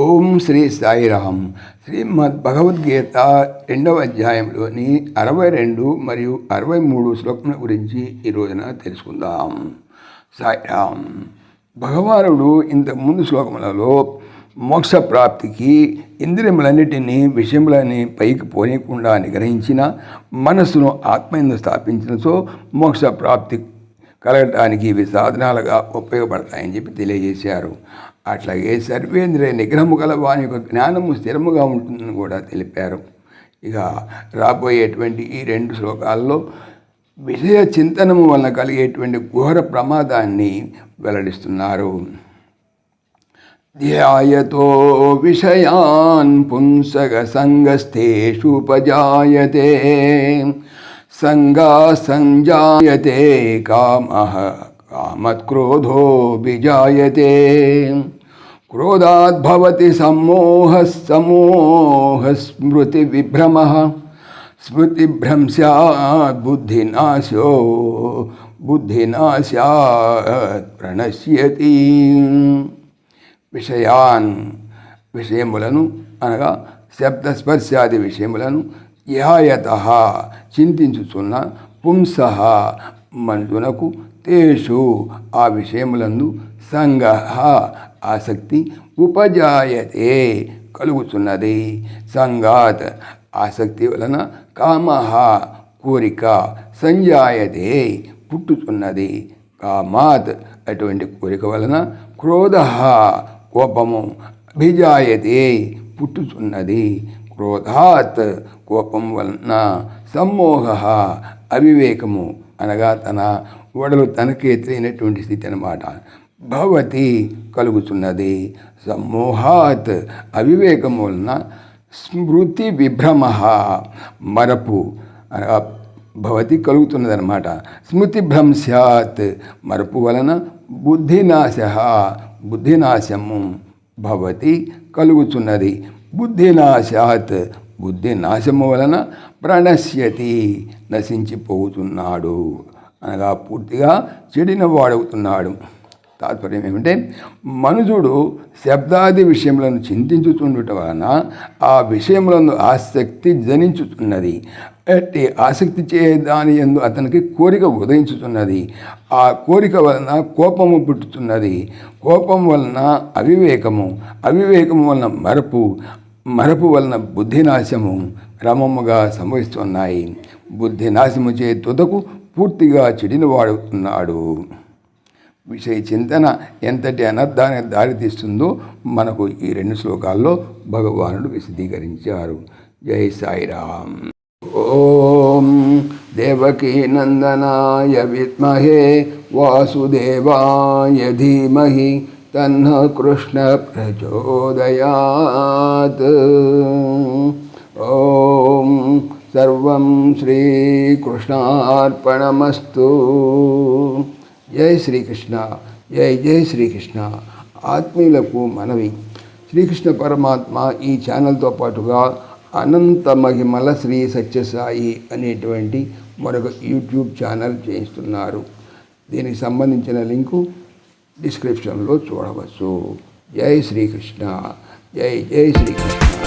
ఓం శ్రీ సాయిరామ్. శ్రీమద్ భగవద్గీత 2వ అధ్యాయంలోని 62 మరియు 63 శ్లోకముల గురించి ఈ రోజున తెలుసుకుందాం. సాయిరామ్. భగవానుడు ఇంతకుముందు శ్లోకములలో మోక్ష ప్రాప్తికి ఇంద్రియములన్నిటినీ విషయములని పైకి పోనీయకుండా నిగ్రహించిన మనస్సును ఆత్మయందు స్థాపించినచో మోక్ష ప్రాప్తి కలగటానికి ఇవి సాధనాలుగా ఉపయోగపడతాయని చెప్పి తెలియజేశారు. అట్లాగే సర్వేంద్రియ నిగ్రహము గల వాని యొక్క జ్ఞానము స్థిరముగా ఉంటుందని కూడా తెలిపారు. ఇక రాబోయేటువంటి ఈ 2 శ్లోకాల్లో విషయ చింతనము వలన కలిగేటువంటి ఘోర ప్రమాదాన్ని వెల్లడిస్తున్నారు. ధ్యాయతో విషయాన్ పుంసగ సంగస్థేషుపజాయతే సంగా సంజాయతే కామః కామత్క్రోధో విజాయతే క్రోధాద్భవతి సమ్మోహః సమోహః స్మృతి విభ్రమః స్మృతిభ్రంశాత్ బుద్ధినాశో బుద్ధినాశాత్ ప్రణశ్యతి. విషయములను అనగా శబ్దస్పర్శాది విషయములను ధ్యాయతః చింతించుచున్న పుంసః మనుజునకు తేషు ఆ విషయములందు సంగః ఆసక్తి ఉపజాయతే కలుగుతున్నది. సంగాత్ ఆసక్తి వలన కామః కోరిక సంజాయతే పుట్టుతున్నది. కామాత్ అటువంటి కోరిక వలన క్రోధః కోపము అభిజాయతే పుట్టుతున్నది. క్రోధాత్ కోపం వలన సమ్మోహ అవివేకము అనగా తన వడలు తనకే తెలియనటువంటి స్థితి అన్నమాట భవతి కలుగుతున్నది. సమ్మోహాత్ అవివేకము వలన స్మృతి విభ్రమ మరపు అనగా భవతి కలుగుతున్నది అనమాట. స్మృతి భ్రంశాత్ మరపు వలన బుద్ధినాశ బుద్ధినాశము భవతి కలుగుతున్నది. బుద్ధినాశాత్ బుద్ధి నాశము వలన ప్రణశ్యతి నశించిపోతున్నాడు అనగా పూర్తిగా చెడిన వాడవుతున్నాడు. తాత్పర్యం ఏమంటే మనుజుడు శబ్దాది విషయములను చింతించుతుండటం వలన ఆ విషయములను ఆసక్తి జనించుతున్నది. అట్టి ఆసక్తి చే దాని యందు అతనికి కోరిక ఉదయించుతున్నది. ఆ కోరిక వలన కోపము పుట్టుతున్నది. కోపం వలన అవివేకము, అవివేకము వలన మరపు వలన బుద్ధినాశము క్రమముగా సంభవిస్తున్నాయి. బుద్ధినాశము చే తుదకు పూర్తిగా చెడిన వాడుతున్నాడు. విషయ చింతన ఎంతటి అనర్థానికి దారితీస్తుందో మనకు ఈ 2 శ్లోకాల్లో భగవానుడు విశదీకరించారు. జై సాయిరామ్. ఓం దేవకీ నందనాయ విద్మహే వాసుదేవాయ ధీమహి తన్నః కృష్ణ ప్రచోదయాత్. ఓం సర్వం శ్రీకృష్ణార్పణమస్తు. జై శ్రీకృష్ణ. జై జై శ్రీకృష్ణ. ఆత్మీయులకు మనవి, శ్రీకృష్ణ పరమాత్మ ఈ ఛానల్తో పాటుగా అనంత మహిమల శ్రీ సత్యసాయి అనేటువంటి మరొక యూట్యూబ్ ఛానల్ చేయిస్తున్నారు. దీనికి సంబంధించిన లింకు డిస్క్రిప్షన్లో చూడవచ్చు. జై శ్రీకృష్ణ. జై జై శ్రీకృష్ణ.